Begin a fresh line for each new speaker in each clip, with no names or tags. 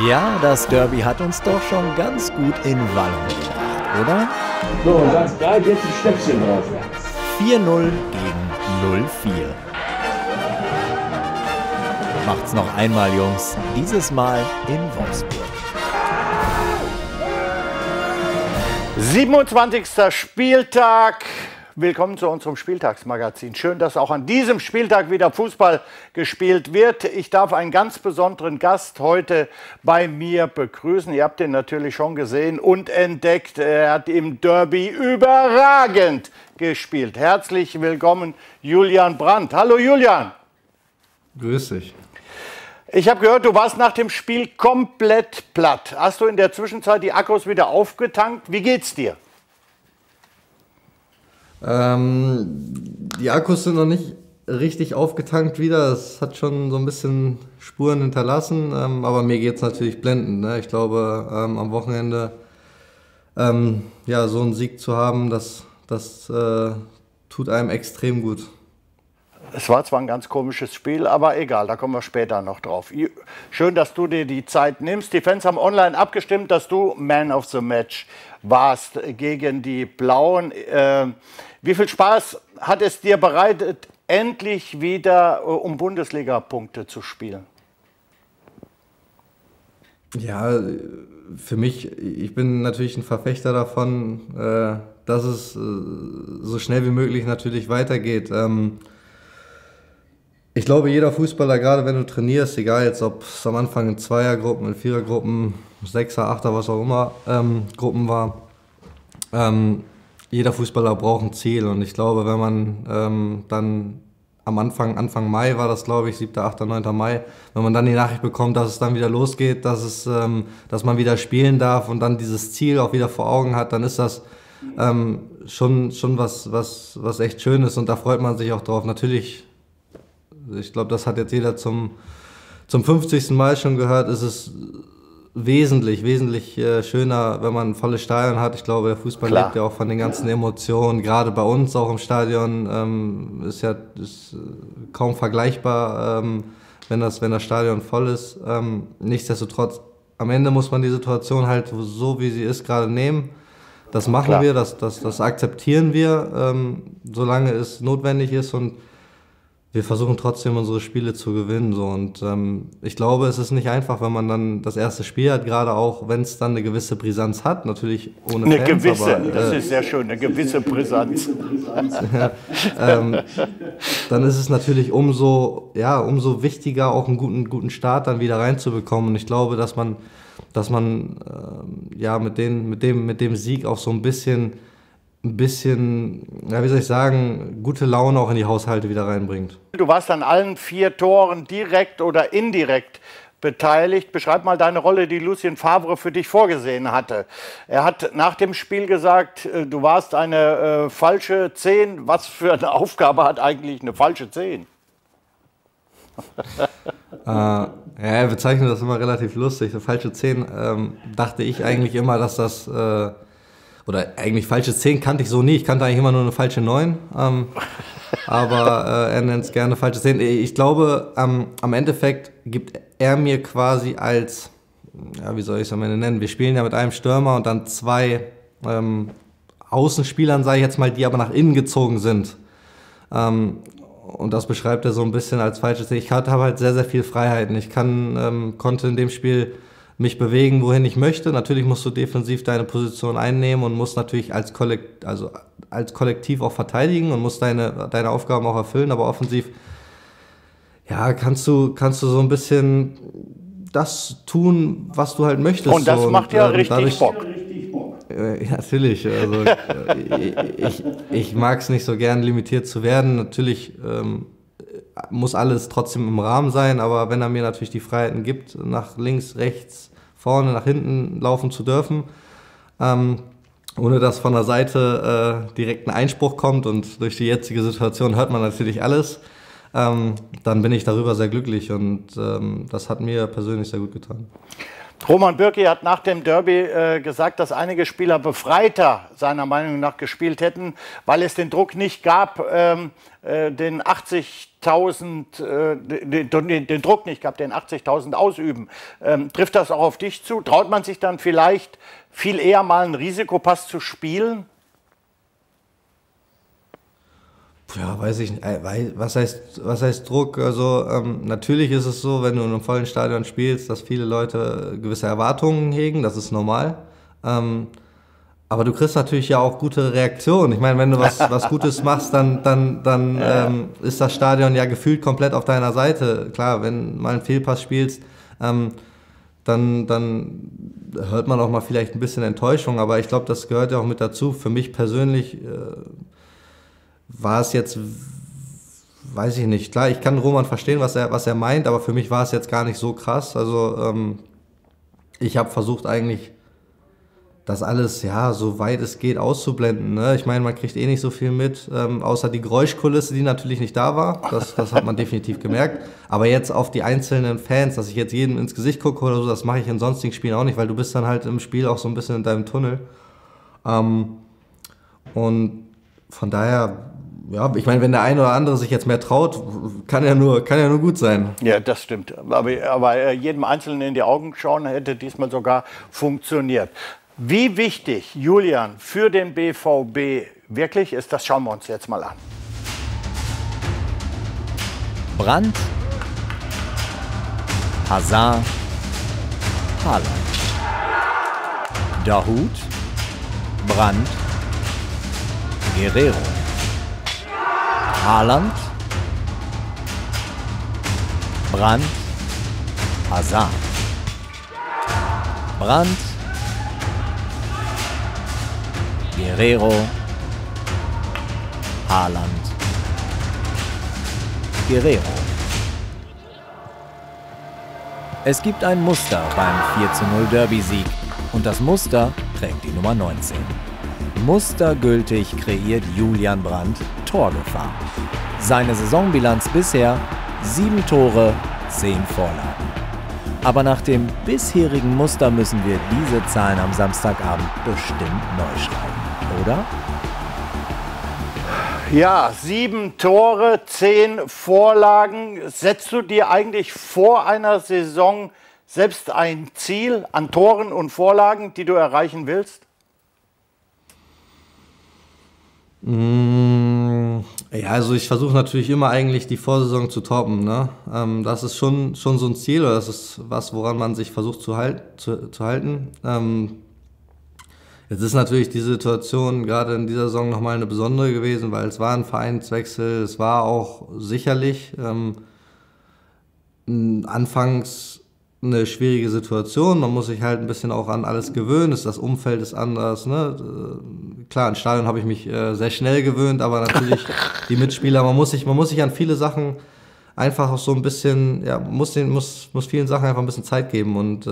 Ja, das Derby hat uns doch schon ganz gut in Wallung gebracht, oder?
So, und Satz 3, jetzt ein Stöpschen drauf.
4-0 gegen 0-4. Macht's noch einmal, Jungs. Dieses Mal in Wolfsburg.
27. Spieltag. Willkommen zu unserem Spieltagsmagazin. Schön, dass auch an diesem Spieltag wieder Fußball gespielt wird. Ich darf einen ganz besonderen Gast heute bei mir begrüßen. Ihr habt ihn natürlich schon gesehen und entdeckt. Er hat im Derby überragend gespielt. Herzlich willkommen, Julian Brandt. Hallo Julian.
Grüß dich.
Ich habe gehört, du warst nach dem Spiel komplett platt. Hast du in der Zwischenzeit die Akkus wieder aufgetankt? Wie geht's dir?
Die Akkus sind noch nicht richtig aufgetankt wieder. Es hat schon so ein bisschen Spuren hinterlassen, aber mir geht es natürlich blendend. Ne? Ich glaube, am Wochenende so einen Sieg zu haben, das tut einem extrem gut.
Es war zwar ein ganz komisches Spiel, aber egal, da kommen wir später noch drauf. Schön, dass du dir die Zeit nimmst. Die Fans haben online abgestimmt, dass du Man of the Match warst gegen die Blauen. Wie viel Spaß hat es dir bereitet, endlich wieder um Bundesliga-Punkte zu spielen?
Ja, für mich, ich bin natürlich ein Verfechter davon, dass es so schnell wie möglich natürlich weitergeht. Ich glaube, jeder Fußballer, gerade wenn du trainierst, egal jetzt ob es am Anfang in Zweiergruppen, in Vierergruppen, Sechser, Achter, was auch immer, Gruppen war, jeder Fußballer braucht ein Ziel. Und ich glaube, wenn man dann am Anfang Mai war das, glaube ich, 7., 8., 9. Mai, wenn man dann die Nachricht bekommt, dass es dann wieder losgeht, dass man wieder spielen darf und dann dieses Ziel auch wieder vor Augen hat, dann ist das schon was echt Schönes und da freut man sich auch drauf. Natürlich, ich glaube, das hat jetzt jeder zum 50. Mal schon gehört, ist es wesentlich schöner, wenn man ein volles Stadion hat. Ich glaube, der Fußball lebt ja auch von den ganzen Emotionen. Gerade bei uns auch im Stadion ist kaum vergleichbar, wenn das Stadion voll ist. Nichtsdestotrotz, am Ende muss man die Situation halt so, wie sie ist, gerade nehmen. Das machen wir, das akzeptieren wir, solange es notwendig ist und wir versuchen trotzdem unsere Spiele zu gewinnen. So. Und ich glaube, es ist nicht einfach, wenn man dann das erste Spiel hat, gerade auch, wenn es dann eine gewisse Brisanz hat, natürlich ohne Fans.
Eine gewisse, aber, das ist sehr schön, eine gewisse Brisanz.
Dann ist es natürlich umso wichtiger, auch einen guten Start dann wieder reinzubekommen. Und ich glaube, dass man mit dem Sieg auch so ein bisschen, wie soll ich sagen, gute Laune auch in die Haushalte wieder reinbringt.
Du warst an allen 4 Toren direkt oder indirekt beteiligt. Beschreib mal deine Rolle, die Lucien Favre für dich vorgesehen hatte. Er hat nach dem Spiel gesagt, du warst eine falsche 10. Was für eine Aufgabe hat eigentlich eine falsche 10?
Er bezeichnet das immer relativ lustig. Eine falsche 10 dachte ich eigentlich immer, dass das... Oder eigentlich falsche 10 kannte ich so nie. Ich kannte eigentlich immer nur eine falsche 9. Aber er nennt es gerne falsche 10. Ich glaube, am Endeffekt gibt er mir quasi als, wie soll ich es am Ende nennen? Wir spielen ja mit einem Stürmer und dann 2 Außenspielern, sage ich jetzt mal, die aber nach innen gezogen sind. Und das beschreibt er so ein bisschen als falsche 10. Ich habe halt sehr, sehr viel Freiheiten. Ich konnte in dem Spiel mich bewegen, wohin ich möchte. Natürlich musst du defensiv deine Position einnehmen und musst natürlich als Kollektiv auch verteidigen und musst deine Aufgaben auch erfüllen, aber offensiv kannst du so ein bisschen das tun, was du halt möchtest.
Und das macht ja richtig Bock.
Ja, natürlich. Also, ich mag es nicht so gern, limitiert zu werden. Natürlich muss alles trotzdem im Rahmen sein, aber wenn er mir natürlich die Freiheiten gibt, nach links, rechts, vorne, nach hinten laufen zu dürfen, ohne dass von der Seite direkt ein Einspruch kommt und durch die jetzige Situation hört man natürlich alles, dann bin ich darüber sehr glücklich und das hat mir persönlich sehr gut getan.
Roman Bürki hat nach dem Derby gesagt, dass einige Spieler befreiter seiner Meinung nach gespielt hätten, weil es den Druck nicht gab, den 80.000, den Druck nicht gab, den 80.000 ausüben. Trifft das auch auf dich zu? Traut man sich dann vielleicht viel eher mal einen Risikopass zu spielen?
Ja, weiß ich nicht. Was heißt Druck? Also natürlich ist es so, wenn du in einem vollen Stadion spielst, dass viele Leute gewisse Erwartungen hegen, das ist normal. Aber du kriegst natürlich ja auch gute Reaktionen. Ich meine, wenn du was Gutes machst, dann ist das Stadion ja gefühlt komplett auf deiner Seite. Klar, wenn du mal einen Fehlpass spielst, dann hört man auch mal vielleicht ein bisschen Enttäuschung. Aber ich glaube, das gehört ja auch mit dazu. Für mich persönlich war es jetzt, weiß ich nicht, klar, ich kann Roman verstehen, was er meint, aber für mich war es jetzt gar nicht so krass. Also ich habe versucht eigentlich, das alles, ja, so weit es geht auszublenden. Ne? Ich meine, man kriegt eh nicht so viel mit, außer die Geräuschkulisse, die natürlich nicht da war. Das hat man definitiv gemerkt. Aber jetzt auf die einzelnen Fans, dass ich jetzt jedem ins Gesicht gucke oder so, das mache ich in sonstigen Spielen auch nicht, weil du bist dann halt im Spiel auch so ein bisschen in deinem Tunnel. Und von daher, ja, ich meine, wenn der eine oder andere sich jetzt mehr traut, kann ja nur gut sein.
Ja, das stimmt. Aber jedem Einzelnen in die Augen schauen hätte diesmal sogar funktioniert. Wie wichtig, Julian, für den BVB wirklich ist, das schauen wir uns jetzt mal an.
Brandt, Hazard, Haaland. Dahoud, Brandt, Guerreiro. Haaland, Brandt, Hazard. Brandt, Guerreiro, Haaland, Guerreiro. Es gibt ein Muster beim 4:0 Derby-Sieg und das Muster trägt die Nummer 19. Mustergültig kreiert Julian Brandt Torgefahr. Seine Saisonbilanz bisher 7 Tore, 10 Vorlagen. Aber nach dem bisherigen Muster müssen wir diese Zahlen am Samstagabend bestimmt neu schreiben, oder?
Ja, 7 Tore, 10 Vorlagen. Setzt du dir eigentlich vor einer Saison selbst ein Ziel an Toren und Vorlagen, die du erreichen willst?
Ja, also ich versuche natürlich immer eigentlich die Vorsaison zu toppen. Ne? Das ist schon so ein Ziel, oder das ist was, woran man sich versucht zu halten. Jetzt ist natürlich die Situation gerade in dieser Saison nochmal eine besondere gewesen, weil es war ein Vereinswechsel, es war auch sicherlich anfangs eine schwierige Situation. Man muss sich halt ein bisschen auch an alles gewöhnen. Das Umfeld ist anders. Ne? Klar, ins Stadion habe ich mich sehr schnell gewöhnt, aber natürlich die Mitspieler, man muss sich an viele Sachen einfach auch so ein bisschen, ja, muss vielen Sachen einfach ein bisschen Zeit geben. Und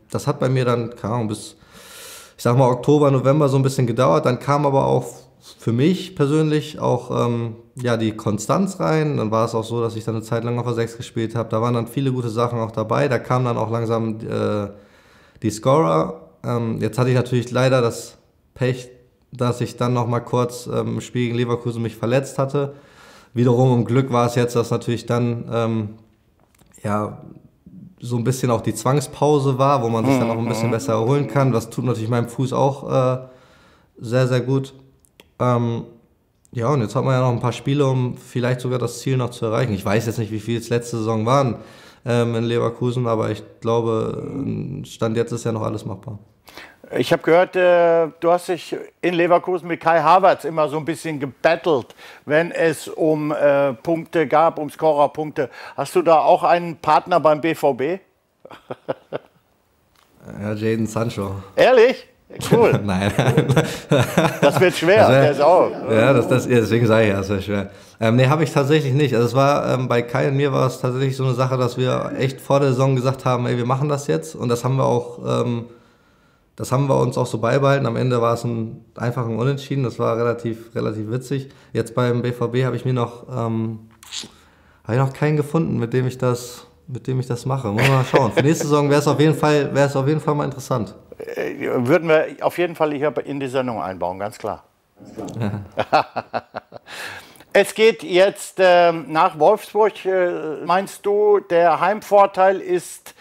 das hat bei mir dann, keine Ahnung, bis, ich sag mal, Oktober, November so ein bisschen gedauert. Dann kam aber auch für mich persönlich auch ja, die Konstanz rein. Dann war es auch so, dass ich dann eine Zeit lang auf der 6 gespielt habe. Da waren dann viele gute Sachen auch dabei. Da kamen dann auch langsam die Scorer. Jetzt hatte ich natürlich leider das Pech, dass ich dann noch mal kurz im Spiel gegen Leverkusen mich verletzt hatte. Wiederum im Glück war es jetzt, dass natürlich dann ja, so ein bisschen auch die Zwangspause war, wo man sich dann auch ein bisschen besser erholen kann. Das tut natürlich meinem Fuß auch sehr, sehr gut. Ja, und jetzt hat man ja noch ein paar Spiele, um vielleicht sogar das Ziel noch zu erreichen. Ich weiß jetzt nicht, wie viel es letzte Saison waren in Leverkusen, aber ich glaube, Stand jetzt ist ja noch alles machbar.
Ich habe gehört, du hast dich in Leverkusen mit Kai Havertz immer so ein bisschen gebettelt, wenn es um Punkte gab, um Scorerpunkte. Hast du da auch einen Partner beim BVB?
Ja, Jadon Sancho.
Ehrlich? Cool.
Nein.
Das wird schwer, der ist auch.
Ja, deswegen sage ich ja, das wäre schwer. Nee, habe ich tatsächlich nicht. Also es war, bei Kai und mir war es tatsächlich so eine Sache, dass wir echt vor der Saison gesagt haben, ey, wir machen das jetzt. Und das haben wir auch, das haben wir uns auch so beibehalten. Am Ende war es einfach ein Unentschieden. Das war relativ witzig. Jetzt beim BVB habe ich noch keinen gefunden, mit dem ich das mit dem ich das mache. Muss man mal schauen. Für nächste Saison wäre es auf jeden Fall mal interessant.
Würden wir auf jeden Fall hier in die Sendung einbauen, ganz klar. Ja. Es geht jetzt nach Wolfsburg. Meinst du, der Heimvorteil ist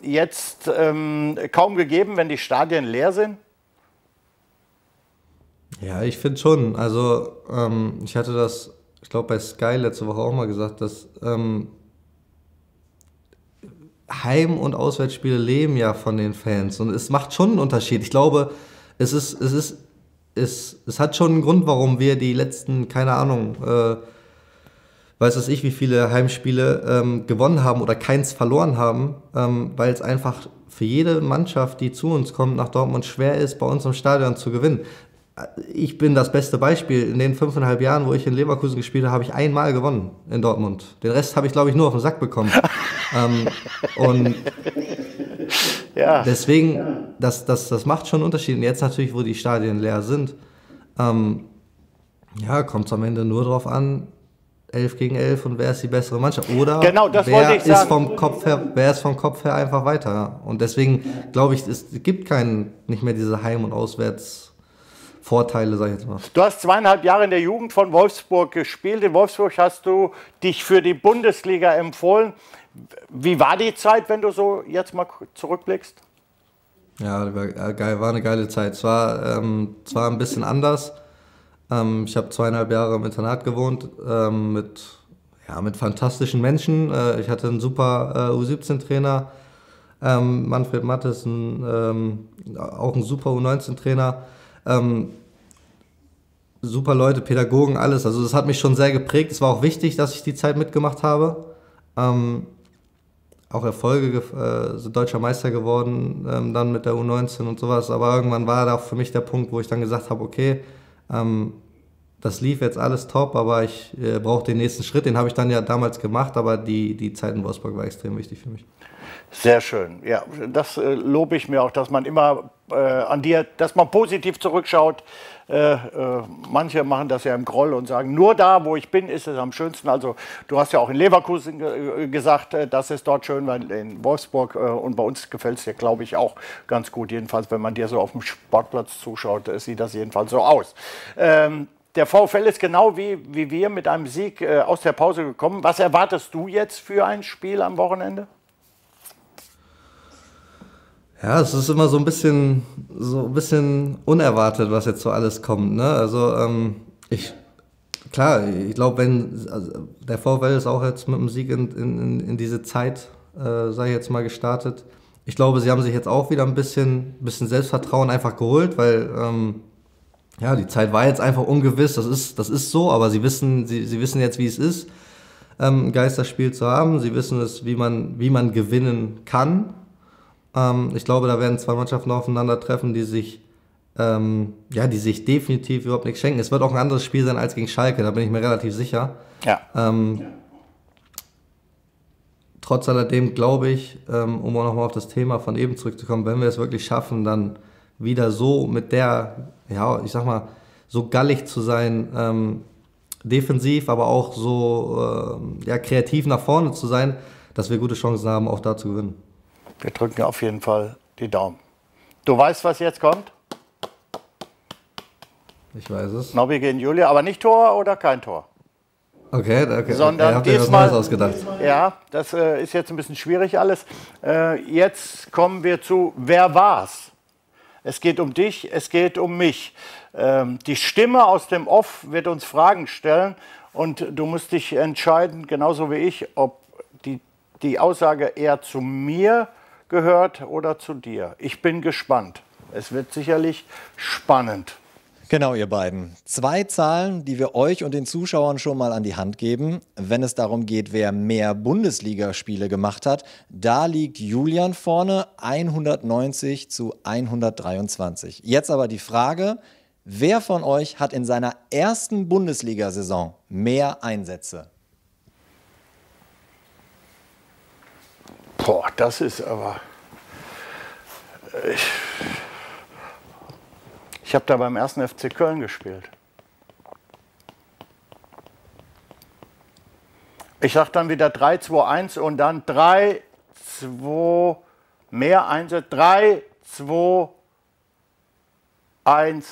jetzt kaum gegeben, wenn die Stadien leer sind?
Ja, ich finde schon. Also ich hatte das, ich glaube bei Sky letzte Woche auch mal gesagt, dass Heim- und Auswärtsspiele leben ja von den Fans und es macht schon einen Unterschied. Ich glaube, es hat schon einen Grund, warum wir die letzten, keine Ahnung, weiß es ich, wie viele Heimspiele gewonnen haben oder keins verloren haben, weil es einfach für jede Mannschaft, die zu uns kommt, nach Dortmund schwer ist, bei uns im Stadion zu gewinnen. Ich bin das beste Beispiel. In den 5,5 Jahren, wo ich in Leverkusen gespielt habe, habe ich einmal gewonnen in Dortmund. Den Rest habe ich, glaube ich, nur auf den Sack bekommen. Und ja. Deswegen, das macht schon einen Unterschied. Und jetzt natürlich, wo die Stadien leer sind, ja, kommt es am Ende nur darauf an, 11 gegen 11 und wer ist die bessere Mannschaft? Oder
genau, das wer
ist vom Kopf her einfach weiter. Ja. Und deswegen glaube ich, es gibt nicht mehr diese Heim- und Auswärtsvorteile, sage ich jetzt mal.
Du hast 2,5 Jahre in der Jugend von Wolfsburg gespielt. In Wolfsburg hast du dich für die Bundesliga empfohlen. Wie war die Zeit, wenn du so jetzt mal zurückblickst?
Ja, war eine geile Zeit. Es war ein bisschen anders. Ich habe 2,5 Jahre im Internat gewohnt mit fantastischen Menschen. Ich hatte einen super U17-Trainer, Manfred Mattes, auch einen super U19-Trainer. Super Leute, Pädagogen, alles. Also das hat mich schon sehr geprägt. Es war auch wichtig, dass ich die Zeit mitgemacht habe. Auch Erfolge, sind deutscher Meister geworden, dann mit der U19 und sowas. Aber irgendwann war da für mich der Punkt, wo ich dann gesagt habe, okay, das lief jetzt alles top, aber ich brauche den nächsten Schritt. Den habe ich dann ja damals gemacht, aber die Zeit in Wolfsburg war extrem wichtig für mich.
Sehr schön. Ja, das lobe ich mir auch, dass man immer dass man positiv zurückschaut. Manche machen das ja im Groll und sagen, nur da, wo ich bin, ist es am schönsten. Also du hast ja auch in Leverkusen gesagt, das ist dort schön, weil in Wolfsburg und bei uns gefällt es dir, glaube ich, auch ganz gut. Jedenfalls, wenn man dir so auf dem Sportplatz zuschaut, sieht das jedenfalls so aus. Der VfL ist genau wie wir mit einem Sieg aus der Pause gekommen. Was erwartest du jetzt für ein Spiel am Wochenende?
Ja, es ist immer so ein bisschen unerwartet, was jetzt so alles kommt. Ne? Also ich glaube, der VfL ist auch jetzt mit dem Sieg in diese Zeit, sage ich jetzt mal, gestartet. Ich glaube, sie haben sich jetzt auch wieder ein bisschen Selbstvertrauen einfach geholt, weil die Zeit war jetzt einfach ungewiss. Das ist so, aber sie wissen jetzt, wie es ist, ein Geisterspiel zu haben. Sie wissen es, wie man gewinnen kann. Ich glaube, da werden zwei Mannschaften aufeinandertreffen, die sich definitiv überhaupt nichts schenken. Es wird auch ein anderes Spiel sein als gegen Schalke, da bin ich mir relativ sicher. Ja. Trotz alledem glaube ich, um auch nochmal auf das Thema von eben zurückzukommen, wenn wir es wirklich schaffen, dann wieder so mit so gallig zu sein, defensiv, aber auch so kreativ nach vorne zu sein, dass wir gute Chancen haben, auch da zu gewinnen.
Wir drücken auf jeden Fall die Daumen. Du weißt, was jetzt kommt?
Ich weiß es.
Nobby gegen Julia, aber nicht Tor oder kein Tor.
Okay.
Sondern
habt ihr was Neues ausgedacht?
Ja, das ist jetzt ein bisschen schwierig alles. Jetzt kommen wir zu Wer war's? Es geht um dich, es geht um mich. Die Stimme aus dem Off wird uns Fragen stellen und du musst dich entscheiden, genauso wie ich, ob die Aussage eher zu mir gehört oder zu dir. Ich bin gespannt. Es wird sicherlich spannend.
Genau, ihr beiden. 2 Zahlen, die wir euch und den Zuschauern schon mal an die Hand geben, wenn es darum geht, wer mehr Bundesligaspiele gemacht hat. Da liegt Julian vorne, 190 zu 123. Jetzt aber die Frage, wer von euch hat in seiner ersten Bundesliga-Saison mehr Einsätze?
Boah, das ist aber... Ich habe da beim 1. FC Köln gespielt. Ich sage dann wieder 3, 2, 1 und dann 3, 2, mehr Einsätze. 3, 2, 1.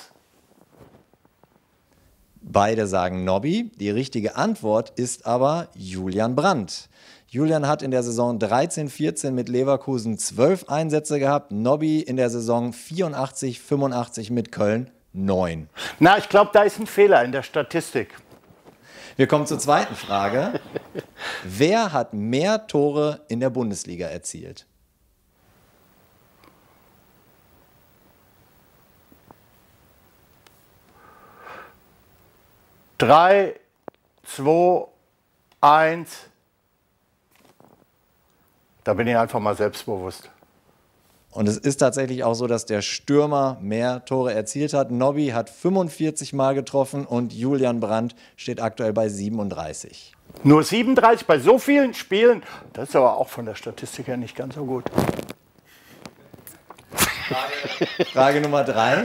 Beide sagen Nobby. Die richtige Antwort ist aber Julian Brandt. Julian hat in der Saison 13/14 mit Leverkusen 12 Einsätze gehabt. Nobby in der Saison 84/85 mit Köln 9.
Na, ich glaube, da ist ein Fehler in der Statistik.
Wir kommen zur zweiten Frage. Wer hat mehr Tore in der Bundesliga erzielt?
Drei, 2, 1. Da bin ich einfach mal selbstbewusst.
Und es ist tatsächlich auch so, dass der Stürmer mehr Tore erzielt hat. Nobby hat 45 Mal getroffen und Julian Brandt steht aktuell bei 37.
Nur 37 bei so vielen Spielen? Das ist aber auch von der Statistik her nicht ganz so gut.
Frage Nummer 3.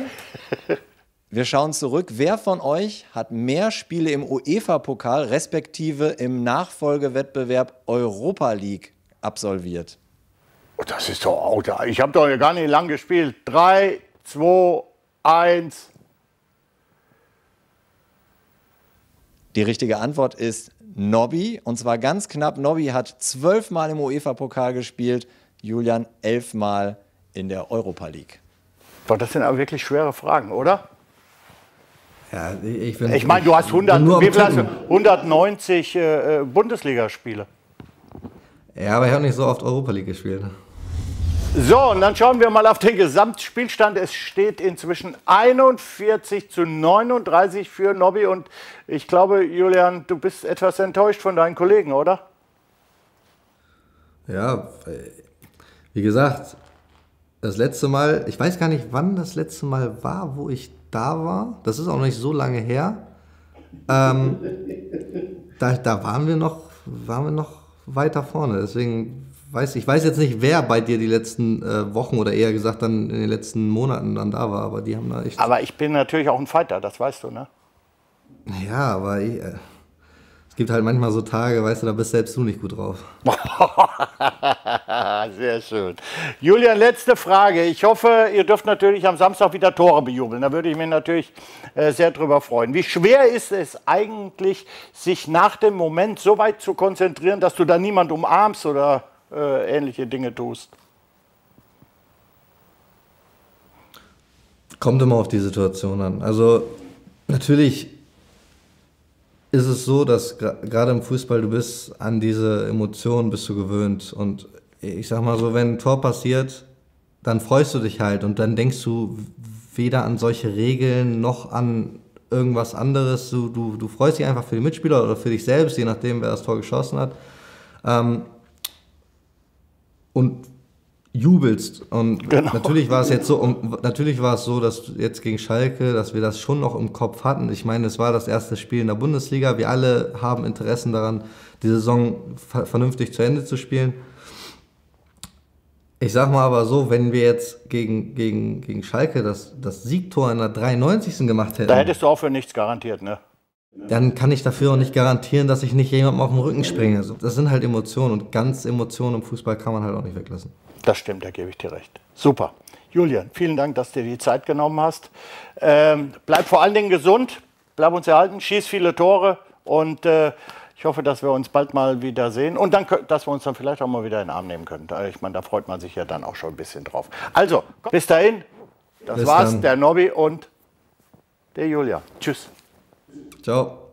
Wir schauen zurück. Wer von euch hat mehr Spiele im UEFA-Pokal respektive im Nachfolgewettbewerb Europa League absolviert?
Oh, das ist doch auch da. Ich habe doch gar nicht lang gespielt. 3, 2, 1.
Die richtige Antwort ist Nobby. Und zwar ganz knapp. Nobby hat 12 Mal im UEFA-Pokal gespielt. Julian 11 Mal in der Europa League.
Boah, das sind aber wirklich schwere Fragen, oder?
Ja,
Ich meine, du hast 190 Bundesligaspiele.
Ja, aber ich habe nicht so oft Europa League gespielt.
So, und dann schauen wir mal auf den Gesamtspielstand. Es steht inzwischen 41:39 für Nobby. Und ich glaube, Julian, du bist etwas enttäuscht von deinen Kollegen, oder?
Ja, wie gesagt, das letzte Mal, ich weiß gar nicht, wann das letzte Mal war, wo ich da war. Das ist auch noch nicht so lange her. Da waren wir noch weiter vorne. Deswegen ich weiß jetzt nicht, wer bei dir die letzten Wochen oder eher gesagt dann in den letzten Monaten dann da war, aber die haben da echt...
Aber ich bin natürlich auch ein Fighter, das weißt du, ne?
Ja, aber es gibt halt manchmal so Tage, weißt du, da bist selbst du nicht gut drauf.
Sehr schön. Julian, letzte Frage. Ich hoffe, ihr dürft natürlich am Samstag wieder Tore bejubeln. Da würde ich mich natürlich sehr drüber freuen. Wie schwer ist es eigentlich, sich nach dem Moment so weit zu konzentrieren, dass du da niemand umarmst oder ähnliche Dinge tust?
Kommt immer auf die Situation an. Also natürlich ist es so, dass gerade im Fußball du bist an diese Emotionen bist du gewöhnt. Und ich sag mal so, wenn ein Tor passiert, dann freust du dich halt und dann denkst du weder an solche Regeln noch an irgendwas anderes. Du freust dich einfach für die Mitspieler oder für dich selbst, je nachdem, wer das Tor geschossen hat. Und jubelst. Und
genau.
Natürlich war es jetzt so, dass jetzt gegen Schalke, dass wir das schon noch im Kopf hatten. Ich meine, es war das erste Spiel in der Bundesliga. Wir alle haben Interessen daran, die Saison vernünftig zu Ende zu spielen. Ich sag mal aber so, wenn wir jetzt gegen Schalke das Siegtor in der 93. gemacht hätten.
Da hättest du auch für nichts garantiert, ne?
Dann kann ich dafür auch nicht garantieren, dass ich nicht jemandem auf den Rücken springe. Also das sind halt Emotionen und ganz Emotionen im Fußball kann man halt auch nicht weglassen.
Das stimmt, da gebe ich dir recht. Super. Julian, vielen Dank, dass du dir die Zeit genommen hast. Bleib vor allen Dingen gesund, bleib uns erhalten, schieß viele Tore und ich hoffe, dass wir uns bald mal wieder sehen und dann, dass wir uns dann vielleicht auch mal wieder in den Arm nehmen können. Ich meine, da freut man sich ja dann auch schon ein bisschen drauf. Also, bis dahin, das war's, der Nobby und der Julian. Tschüss.
Ciao.